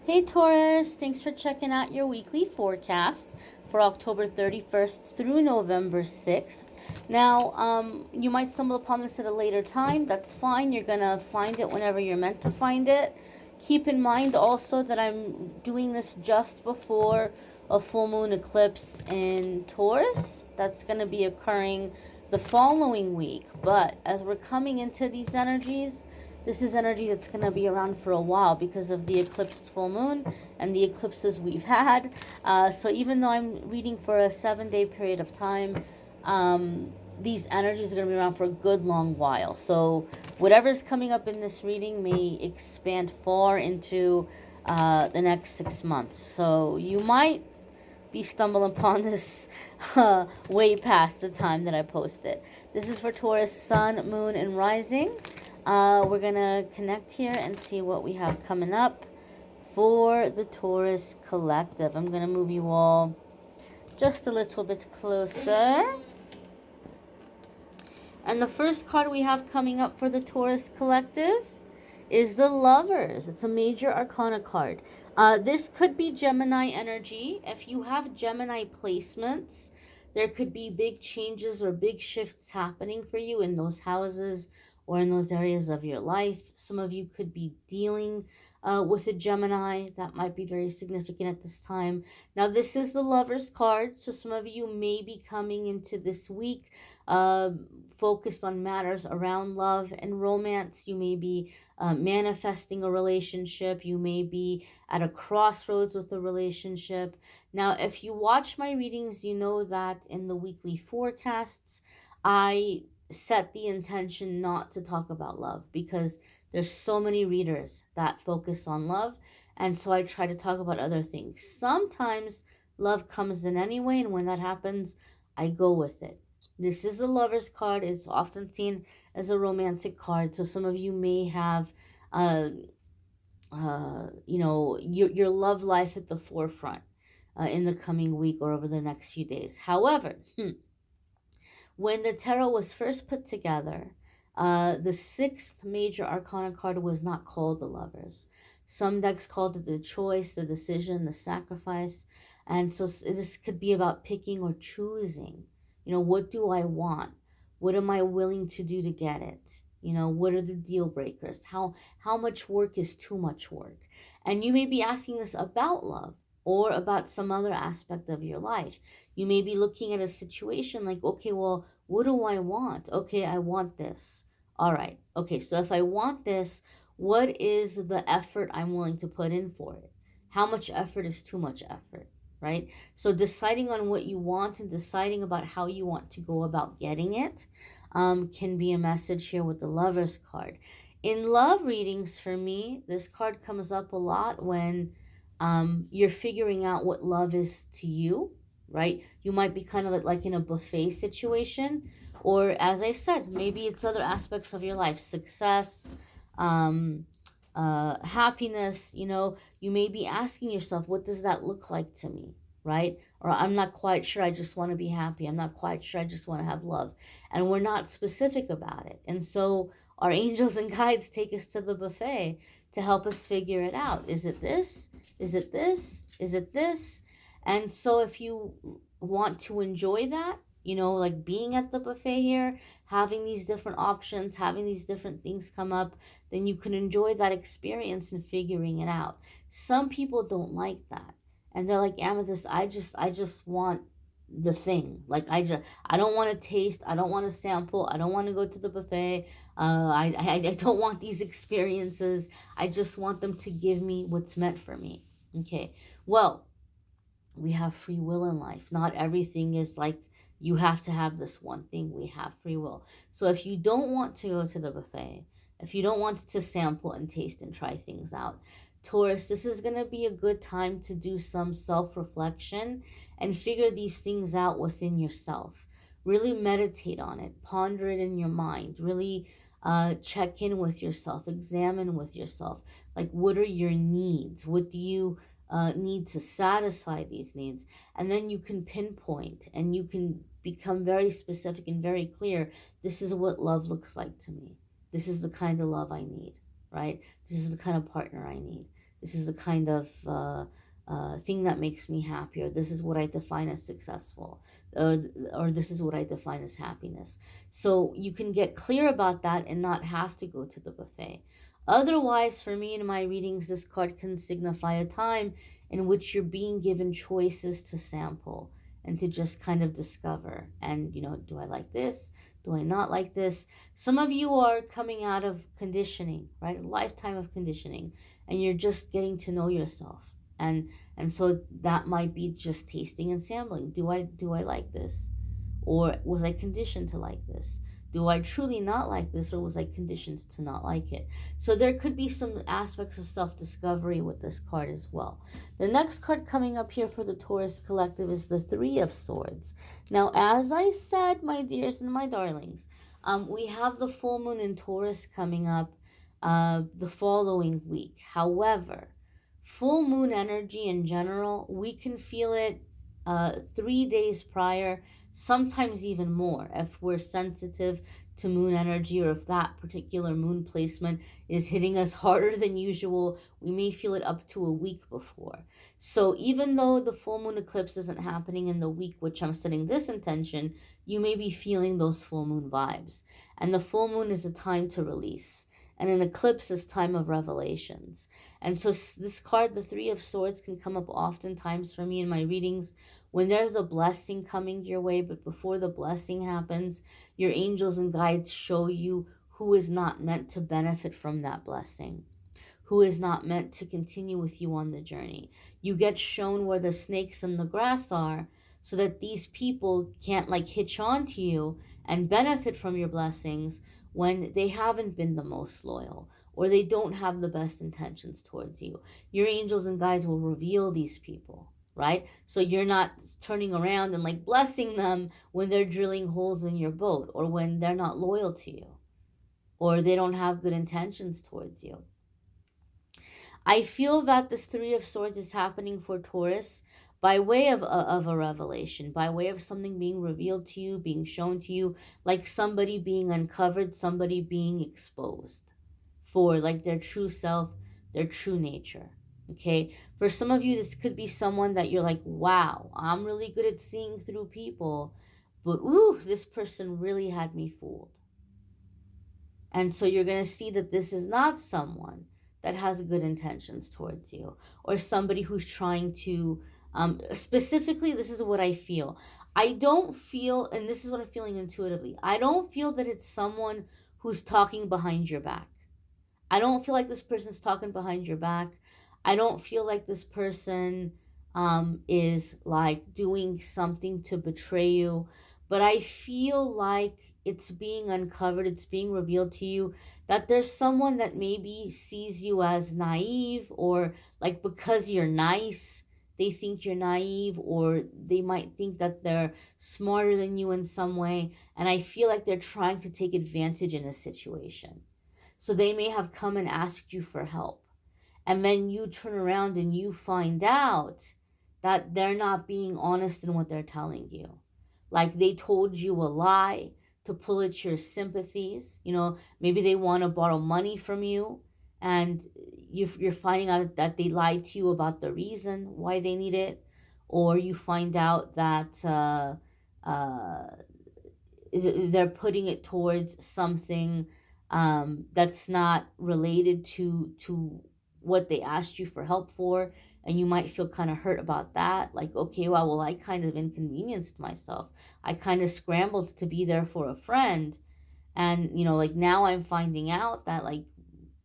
Hey Taurus, thanks for checking out your weekly forecast for October 31st through November 6th. Now, you might stumble upon this at a later time. That's fine. You're going to find it whenever you're meant to find it. Keep in mind also that I'm doing this just before a full moon eclipse in Taurus. That's going to be occurring the following week. But as we're coming into these energies, this is energy that's going to be around for a while because of the eclipsed full moon and the eclipses we've had. So even though I'm reading for a 7 day period of time, these energies are going to be around for a good long while. So whatever's coming up in this reading may expand far into the next 6 months. So you might be stumbling upon this way past the time that I post it. This is for Taurus, Sun, Moon, and Rising. We're going to connect here and see what we have coming up for the Taurus Collective. I'm going to move you all just a little bit closer. And the first card we have coming up for the Taurus Collective is the Lovers. It's a major arcana card. This could be Gemini energy. If you have Gemini placements, there could be big changes or big shifts happening for you in those houses or in those areas of your life. Some of you could be dealing with a Gemini. That might be very significant at this time. Now, this is the Lovers card, so some of you may be coming into this week focused on matters around love and romance. You may be manifesting a relationship. You may be at a crossroads with a relationship. Now, if you watch my readings, you know that in the weekly forecasts, I set the intention not to talk about love because there's so many readers that focus on love, and so I try to talk about other things. Sometimes love comes in anyway, and when that happens, I go with it. This is the Lover's card. It's often seen as a romantic card, so some of you may have your love life at the forefront in the coming week or over the next few days. However, when the tarot was first put together, the sixth major arcana card was not called the Lovers. Some decks called it the choice, the decision, the sacrifice. And so this could be about picking or choosing. What do I want? What am I willing to do to get it? What are the deal breakers? How much work is too much work? And you may be asking this about love or about some other aspect of your life. You may be looking at a situation like, okay, well, what do I want? Okay, I want this. All right. Okay, so if I want this, what is the effort I'm willing to put in for it? How much effort is too much effort, right? So deciding on what you want and deciding about how you want to go about getting it can be a message here with the Lover's card. In love readings, for me, this card comes up a lot when you're figuring out what love is to you, right? You might be kind of like in a buffet situation, or as I said, maybe it's other aspects of your life, success, um, happiness. You may be asking yourself, what does that look like to me, right? Or I'm not quite sure, I just want to be happy. I'm not quite sure, I just want to have love. And we're not specific about it. And so our angels and guides take us to the buffet to help us figure it out. Is it this? Is it this? Is it this? And so if you want to enjoy that, like being at the buffet here, having these different options, having these different things come up, then you can enjoy that experience and figuring it out. Some people don't like that. And they're like, Amethyst, I just want the thing. Like I don't want to taste, I don't want to sample, I don't want to go to the buffet. I don't want these experiences. I just want them to give me what's meant for me. Okay. Well, we have free will in life. Not everything is like you have to have this one thing. We have free will. So if you don't want to go to the buffet, if you don't want to sample and taste and try things out, Taurus, this is going to be a good time to do some self-reflection and figure these things out within yourself. Really meditate on it, ponder it in your mind, really check in with yourself, examine with yourself. Like, what are your needs? What do you need to satisfy these needs? And then you can pinpoint and you can become very specific and very clear. This is what love looks like to me. This is the kind of love I need, right? This is the kind of partner I need. This is the kind of thing that makes me happy, or this is what I define as successful, or this is what I define as happiness. So you can get clear about that and not have to go to the buffet. Otherwise, for me in my readings, this card can signify a time in which you're being given choices to sample and to just kind of discover. And, do I like this? Do I not like this? Some of you are coming out of conditioning, right? A lifetime of conditioning, and you're just getting to know yourself. And so that might be just tasting and sampling. Do I like this? Or was I conditioned to like this? Do I truly not like this, or was I conditioned to not like it? So there could be some aspects of self-discovery with this card as well. The next card coming up here for the Taurus collective is the Three of Swords. Now, as I said, my dears and my darlings, we have the full moon in Taurus coming up the following week. However, full moon energy in general, we can feel it 3 days prior, sometimes even more if we're sensitive to moon energy, or if that particular moon placement is hitting us harder than usual, we may feel it up to a week before. So even though the full moon eclipse isn't happening in the week which I'm setting this intention, you may be feeling those full moon vibes. And the full moon is a time to release, and an eclipse is time of revelations. And so this card, the Three of Swords, can come up oftentimes for me in my readings when there's a blessing coming your way, but before the blessing happens, your angels and guides show you who is not meant to benefit from that blessing, who is not meant to continue with you on the journey. You get shown where the snakes in the grass are, so that these people can't like hitch on to you and benefit from your blessings when they haven't been the most loyal, or they don't have the best intentions towards you. Your angels and guides will reveal these people, right? So you're not turning around and like blessing them when they're drilling holes in your boat, or when they're not loyal to you, or they don't have good intentions towards you. I feel that this Three of Swords is happening for Taurus by way of a revelation, by way of something being revealed to you, being shown to you, like somebody being uncovered, somebody being exposed for like their true self, their true nature. Okay, for some of you, this could be someone that you're like, wow, I'm really good at seeing through people, but ooh, this person really had me fooled. And so you're going to see that this is not someone that has good intentions towards you, or somebody who's trying to, specifically, this is what I feel. I don't feel, and this is what I'm feeling intuitively, I don't feel that it's someone who's talking behind your back. I don't feel like this person's talking behind your back. I don't feel like this person is like doing something to betray you. But I feel like it's being uncovered, it's being revealed to you that there's someone that maybe sees you as naive, or like because you're nice, they think you're naive, or they might think that they're smarter than you in some way. And I feel like they're trying to take advantage in a situation. So they may have come and asked you for help. And then you turn around and you find out that they're not being honest in what they're telling you. Like they told you a lie to pull at your sympathies. Maybe they want to borrow money from you, and you're finding out that they lied to you about the reason why they need it. Or you find out that they're putting it towards something that's not related to what they asked you for help for, and you might feel kind of hurt about that, like, okay, well, I kind of inconvenienced myself, I kind of scrambled to be there for a friend, and like now I'm finding out that like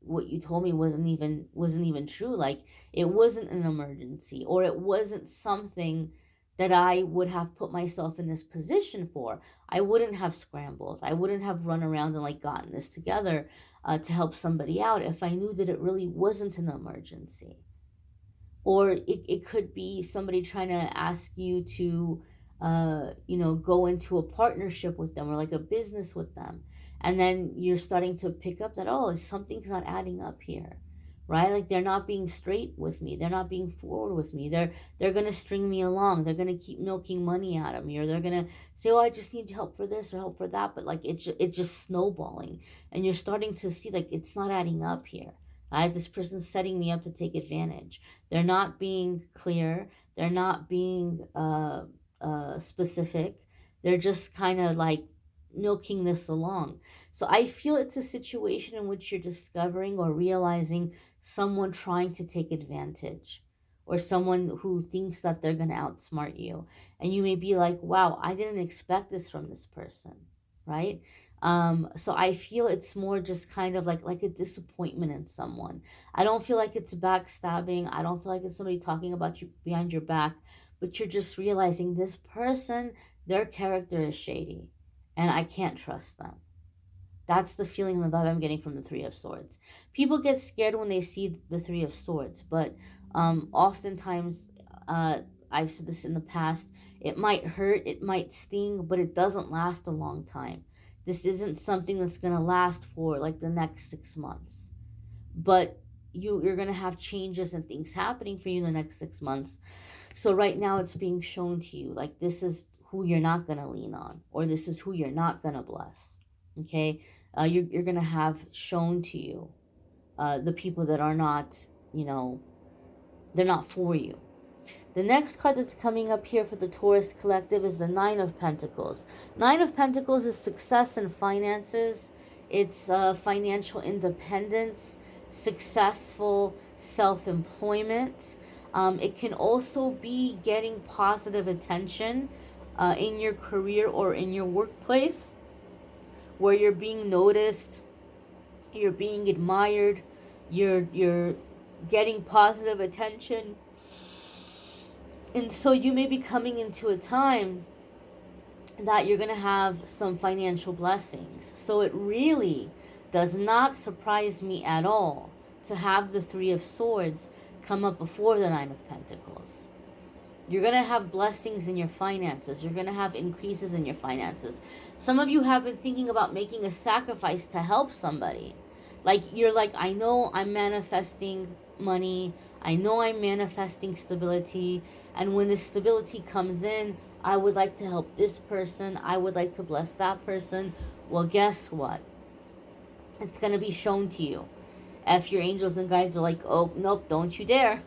what you told me wasn't even true, like it wasn't an emergency, or it wasn't something that I would have put myself in this position for. I wouldn't have scrambled. I wouldn't have run around and like gotten this together to help somebody out if I knew that it really wasn't an emergency. Or it could be somebody trying to ask you to go into a partnership with them, or like a business with them, and then you're starting to pick up that, oh, something's not adding up here, right? Like they're not being straight with me, they're not being forward with me, they're gonna string me along, they're gonna keep milking money out of me, or they're gonna say, oh, I just need help for this or help for that, but like it's just snowballing, and you're starting to see like it's not adding up here. Right? This person's setting me up to take advantage. They're not being clear. They're not being specific. They're just kind of like milking this along. So I feel it's a situation in which you're discovering or realizing someone trying to take advantage, or someone who thinks that they're going to outsmart you. And you may be like, wow, I didn't expect this from this person, right? So I feel it's more just kind of like a disappointment in someone. I don't feel like it's backstabbing. I don't feel like it's somebody talking about you behind your back, but you're just realizing this person, their character is shady, and I can't trust them. That's the feeling and the vibe I'm getting from the Three of Swords. People get scared when they see the Three of Swords, but oftentimes, uh, I've said this in the past, it might hurt, it might sting, but it doesn't last a long time. This isn't something that's going to last for like the next 6 months, but you're going to have changes and things happening for you in the next 6 months. So right now it's being shown to you like this is who you're not going to lean on, or this is who you're not going to bless. Okay. You're going to have shown to you the people that are not, they're not for you. The next card that's coming up here for the Taurus collective is the Nine of Pentacles. Nine of Pentacles is success and finances. It's financial independence, successful self-employment. It can also be getting positive attention in your career or in your workplace, where you're being noticed, you're being admired, you're getting positive attention. And so you may be coming into a time that you're going to have some financial blessings. So it really does not surprise me at all to have the Three of Swords come up before the Nine of Pentacles. You're going to have blessings in your finances. You're going to have increases in your finances. Some of you have been thinking about making a sacrifice to help somebody. Like, you're like, I know I'm manifesting money. I know I'm manifesting stability. And when this stability comes in, I would like to help this person. I would like to bless that person. Well, guess what? It's going to be shown to you. If your angels and guides are like, oh, nope, don't you dare.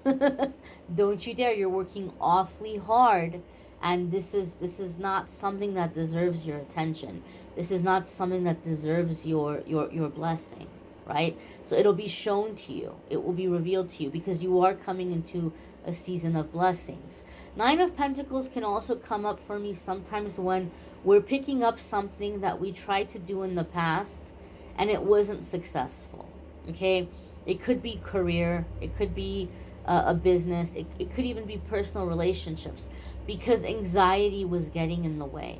Don't you dare. You're working awfully hard. And this is not something that deserves your attention. This is not something that deserves your blessing, right? So it'll be shown to you. It will be revealed to you because you are coming into a season of blessings. Nine of Pentacles can also come up for me sometimes when we're picking up something that we tried to do in the past and it wasn't successful. Okay, it could be career, it could be a business, it could even be personal relationships, because anxiety was getting in the way.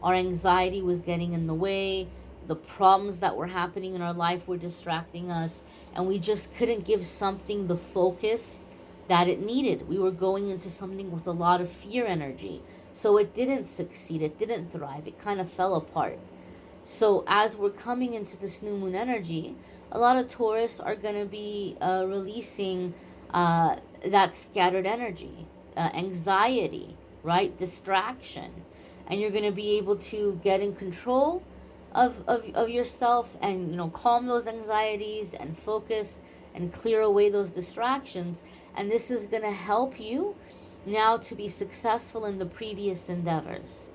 Our anxiety was getting in the way. The problems that were happening in our life were distracting us, and we just couldn't give something the focus that it needed. We were going into something with a lot of fear energy, so it didn't succeed, it didn't thrive, it kind of fell apart. So as we're coming into this new moon energy, a lot of Taurus are going to be releasing that scattered energy, anxiety, right? Distraction. And you're going to be able to get in control of yourself and, calm those anxieties and focus and clear away those distractions. And this is going to help you now to be successful in the previous endeavors.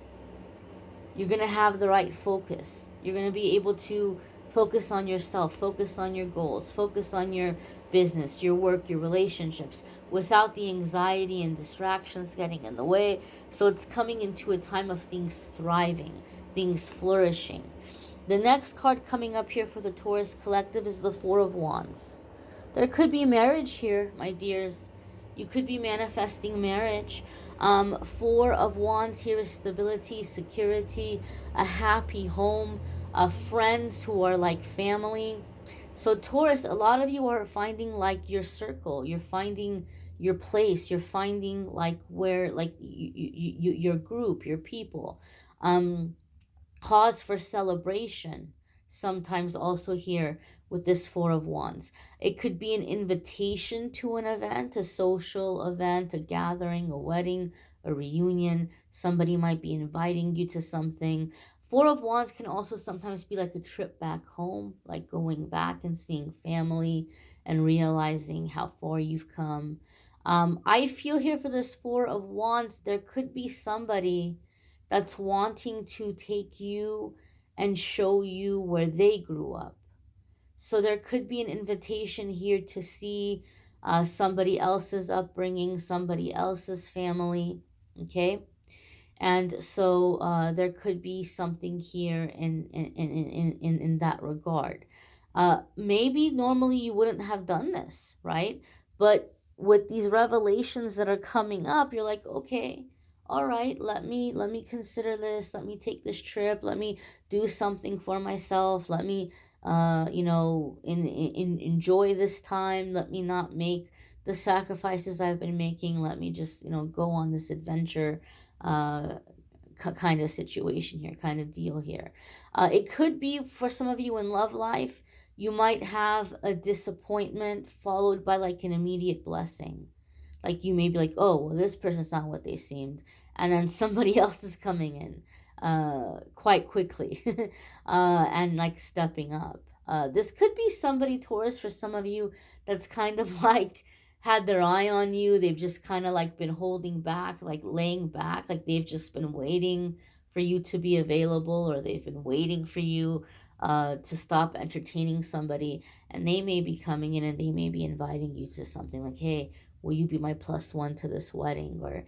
You're going to have the right focus. You're going to be able to focus on yourself, focus on your goals, focus on your business, your work, your relationships, without the anxiety and distractions getting in the way. So it's coming into a time of things thriving, things flourishing. The next card coming up here for the Taurus collective is the Four of Wands. There could be marriage here, my dears. You could be manifesting marriage. Four of Wands here is stability, security, a happy home, friends who are like family. So Taurus, a lot of you are finding like your circle. You're finding your place. You're finding like where, like your group, your people. Cause for celebration sometimes also here with this Four of Wands. It could be an invitation to an event, a social event, a gathering, a wedding, a reunion. Somebody might be inviting you to something. Four of Wands can also sometimes be like a trip back home, like going back and seeing family and realizing how far you've come. I feel here for this Four of Wands, there could be somebody that's wanting to take you and show you where they grew up. So there could be an invitation here to see somebody else's upbringing, somebody else's family. Okay. And so there could be something here in that regard. Maybe normally you wouldn't have done this, right? But with these revelations that are coming up, you're like, okay, all right, let me consider this. Let me take this trip. Let me do something for myself. Let me enjoy this time. Let me not make the sacrifices I've been making. Let me just go on this adventure uh kind of situation here, kind of deal here. It could be for some of you in love life, you might have a disappointment followed by like an immediate blessing. Like you may be like, oh, well, this person's not what they seemed. And then somebody else is coming in quite quickly and like stepping up. This could be somebody, Taurus, for some of you that's kind of like had their eye on you. They've just kind of like been holding back, like laying back, like they've just been waiting for you to be available, or they've been waiting for you to stop entertaining somebody. And they may be coming in and they may be inviting you to something like, hey, will you be my plus one to this wedding? Or,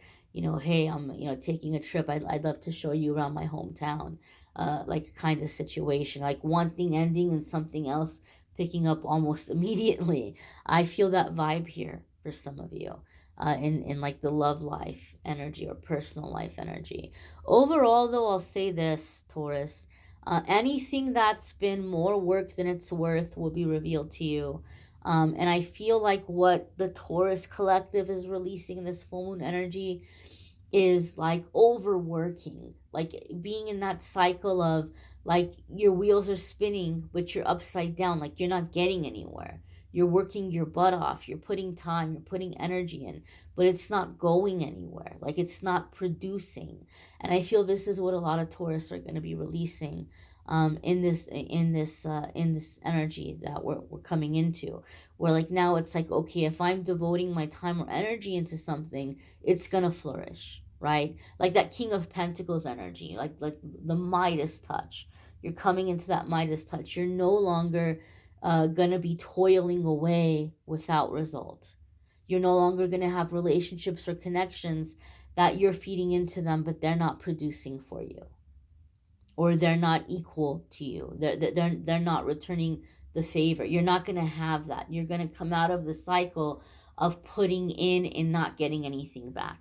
hey, I'm, taking a trip. I'd love to show you around my hometown. Like kind of situation, like one thing ending and something else picking up almost immediately. I feel that vibe here for some of you in like the love life energy or personal life energy. Overall, though, I'll say this, Taurus. Anything that's been more work than it's worth will be revealed to you. And I feel like what the Taurus collective is releasing in this full moon energy is like overworking, like being in that cycle of like your wheels are spinning, but you're upside down, like you're not getting anywhere. You're working your butt off, you're putting time, you're putting energy in, but it's not going anywhere. Like it's not producing. And I feel this is what a lot of Taurus are going to be releasing in this energy that we're coming into, where like now it's like, okay, if I'm devoting my time or energy into something, it's gonna flourish, right? Like that King of Pentacles energy, like the Midas touch. You're coming into that Midas touch. You're no longer gonna be toiling away without result. You're no longer gonna have relationships or connections that you're feeding into them, but they're not producing for you, or they're not equal to you. They're not returning the favor. You're not going to have that. You're going to come out of the cycle of putting in and not getting anything back.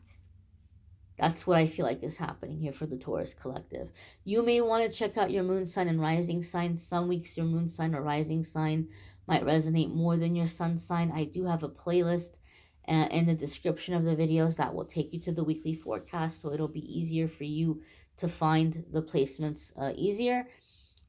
That's what I feel like is happening here for the Taurus collective. You may want to check out your moon sign and rising sign. Some weeks your moon sign or rising sign might resonate more than your sun sign. I do have a playlist in the description of the videos that will take you to the weekly forecast, so it'll be easier for you to find the placements easier.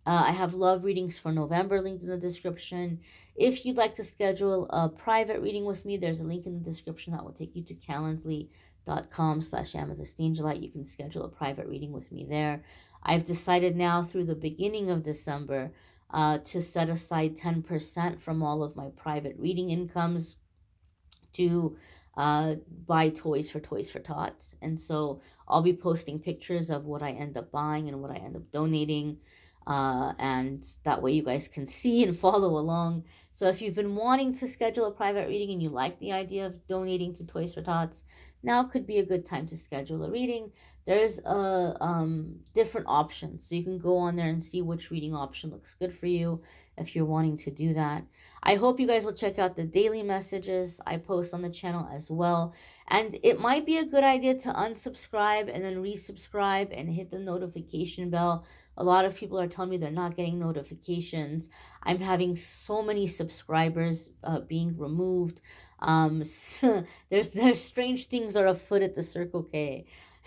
I have love readings for November linked in the description. If you'd like to schedule a private reading with me, there's a link in the description that will take you to calendly.com/amethystangelite. You can schedule a private reading with me there. I've decided now through the beginning of December to set aside 10% from all of my private reading incomes to buy toys for Tots. And so I'll be posting pictures of what I end up buying and what I end up donating. And that way you guys can see and follow along. So if you've been wanting to schedule a private reading and you like the idea of donating to Toys for Tots, now could be a good time to schedule a reading. There's different options, so you can go on there and see which reading option looks good for you if you're wanting to do that. I hope you guys will check out the daily messages I post on the channel as well. And it might be a good idea to unsubscribe and then resubscribe and hit the notification bell. A lot of people are telling me they're not getting notifications. I'm having so many subscribers being removed. There's strange things are afoot at the Circle K,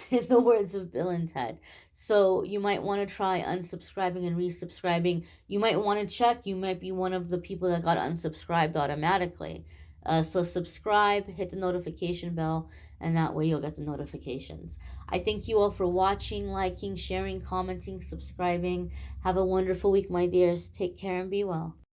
in the words of Bill and Ted. So you might want to try unsubscribing and resubscribing. You might want to check. You might be one of the people that got unsubscribed automatically. So subscribe, hit the notification bell, and that way you'll get the notifications. I thank you all for watching, liking, sharing, commenting, subscribing. Have a wonderful week, my dears. Take care and be well.